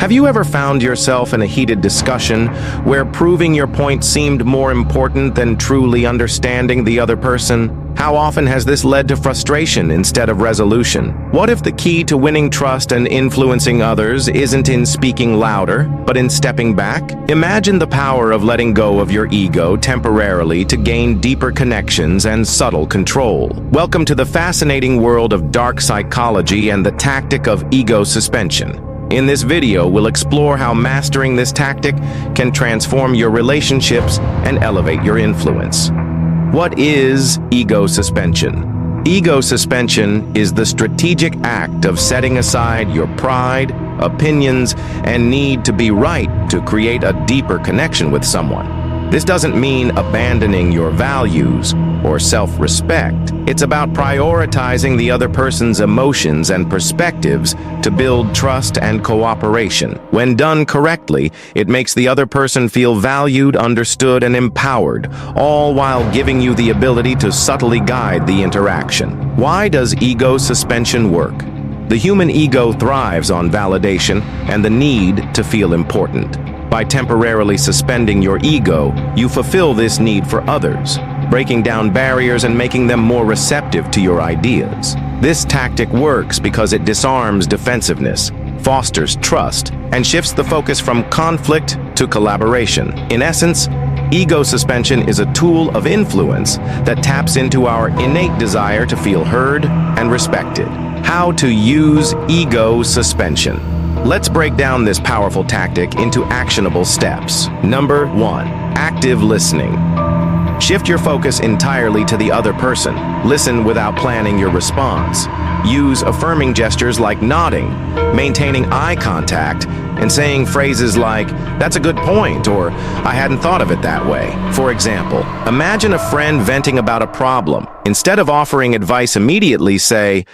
Have you ever found yourself in a heated discussion where proving your point seemed more important than truly understanding the other person? How often has this led to frustration instead of resolution? What if the key to winning trust and influencing others isn't in speaking louder, but in stepping back? Imagine the power of letting go of your ego temporarily to gain deeper connections and subtle control. Welcome to the fascinating world of dark psychology and the tactic of ego suspension. In this video, we'll explore how mastering this tactic can transform your relationships and elevate your influence. What is ego suspension? Ego suspension is the strategic act of setting aside your pride, opinions, and need to be right to create a deeper connection with someone. This doesn't mean abandoning your values or self-respect. It's about prioritizing the other person's emotions and perspectives to build trust and cooperation. When done correctly, it makes the other person feel valued, understood, and empowered, all while giving you the ability to subtly guide the interaction. Why does ego suspension work? The human ego thrives on validation and the need to feel important. By temporarily suspending your ego, you fulfill this need for others, breaking down barriers and making them more receptive to your ideas. This tactic works because it disarms defensiveness, fosters trust, and shifts the focus from conflict to collaboration. In essence, ego suspension is a tool of influence that taps into our innate desire to feel heard and respected. How to use ego suspension. Let's break down this powerful tactic into actionable steps. Number 1. Active listening. Shift your focus entirely to the other person. Listen without planning your response. Use affirming gestures like nodding, maintaining eye contact, and saying phrases like, "That's a good point," or "I hadn't thought of it that way." For example, imagine a friend venting about a problem. Instead of offering advice immediately, say,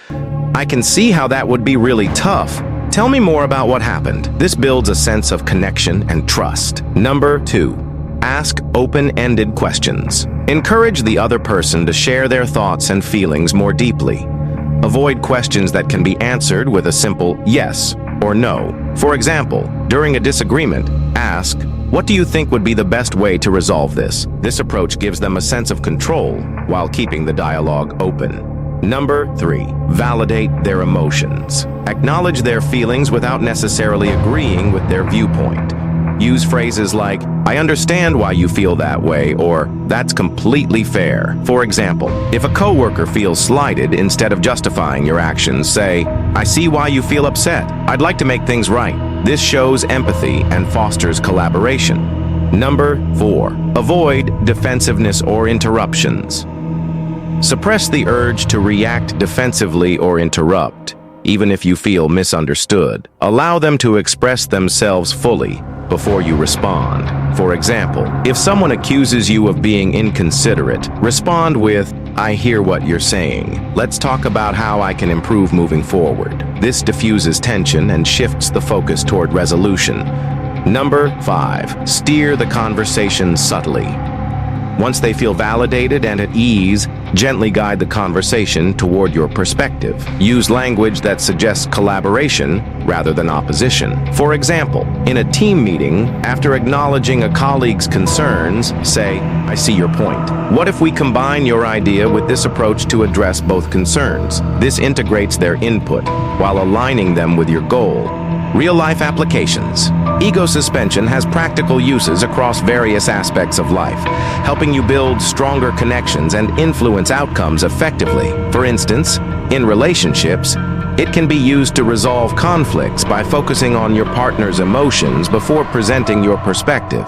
"I can see how that would be really tough. Tell me more about what happened." This builds a sense of connection and trust. Number 2. Ask open-ended questions. Encourage the other person to share their thoughts and feelings more deeply. Avoid questions that can be answered with a simple yes or no. For example, during a disagreement, ask, "What do you think would be the best way to resolve this?" This approach gives them a sense of control while keeping the dialogue open. Number 3. Validate their emotions. Acknowledge their feelings without necessarily agreeing with their viewpoint. Use phrases like, "I understand why you feel that way," or "That's completely fair." For example, if a coworker feels slighted, instead of justifying your actions, say, "I see why you feel upset. I'd like to make things right." This shows empathy and fosters collaboration. Number 4. Avoid defensiveness or interruptions. Suppress the urge to react defensively or interrupt, even if you feel misunderstood. Allow them to express themselves fully before you respond. For example, if someone accuses you of being inconsiderate, respond with, "I hear what you're saying. Let's talk about how I can improve moving forward." This diffuses tension and shifts the focus toward resolution. Number 5. Steer the conversation subtly. Once they feel validated and at ease, gently guide the conversation toward your perspective. Use language that suggests collaboration rather than opposition. For example, in a team meeting, after acknowledging a colleague's concerns, say, "I see your point. What if we combine your idea with this approach to address both concerns?" This integrates their input while aligning them with your goal. Real-life applications. Ego suspension has practical uses across various aspects of life, helping you build stronger connections and influence outcomes effectively. For instance, in relationships, it can be used to resolve conflicts by focusing on your partner's emotions before presenting your perspective.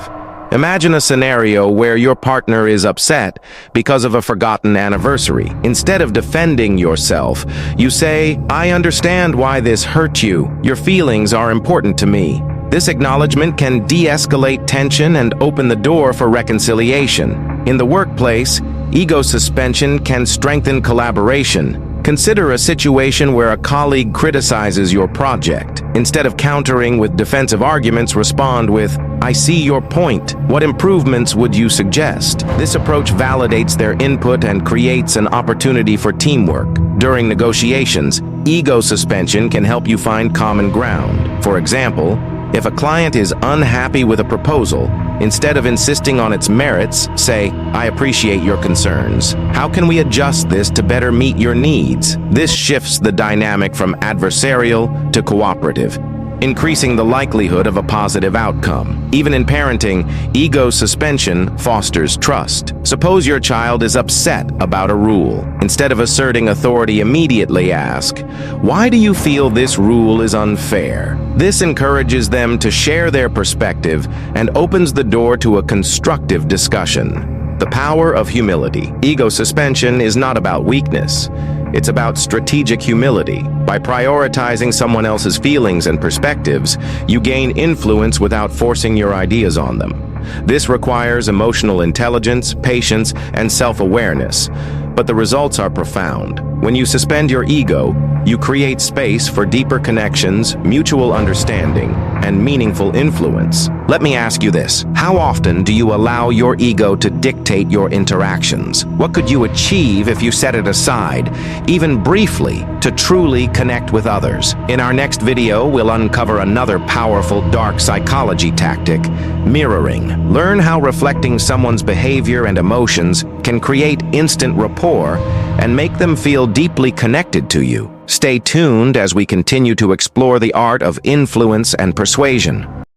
Imagine a scenario where your partner is upset because of a forgotten anniversary. Instead of defending yourself, you say, "I understand why this hurt you. Your feelings are important to me." This acknowledgement can de-escalate tension and open the door for reconciliation. In the workplace, ego suspension can strengthen collaboration. Consider a situation where a colleague criticizes your project. Instead of countering with defensive arguments, respond with, "I see your point. What improvements would you suggest?" This approach validates their input and creates an opportunity for teamwork. During negotiations, ego suspension can help you find common ground. For example, If a client is unhappy with a proposal, instead of insisting on its merits, say, "I appreciate your concerns. How can we adjust this to better meet your needs?" This shifts the dynamic from adversarial to cooperative, increasing the likelihood of a positive outcome. Even in parenting, ego suspension fosters trust. Suppose your child is upset about a rule. Instead of asserting authority, immediately ask, "Why do you feel this rule is unfair?" This encourages them to share their perspective and opens the door to a constructive discussion. The power of humility. Ego suspension is not about weakness. It's about strategic humility. By prioritizing someone else's feelings and perspectives, you gain influence without forcing your ideas on them. This requires emotional intelligence, patience, and self-awareness. But the results are profound. When you suspend your ego, you create space for deeper connections, mutual understanding, and meaningful influence. Let me ask you this. How often do you allow your ego to dictate your interactions? What could you achieve if you set it aside, even briefly, to truly connect with others? In our next video, we'll uncover another powerful dark psychology tactic, mirroring. Learn how reflecting someone's behavior and emotions can create instant rapport and make them feel deeply connected to you. Stay tuned as we continue to explore the art of influence and persuasion.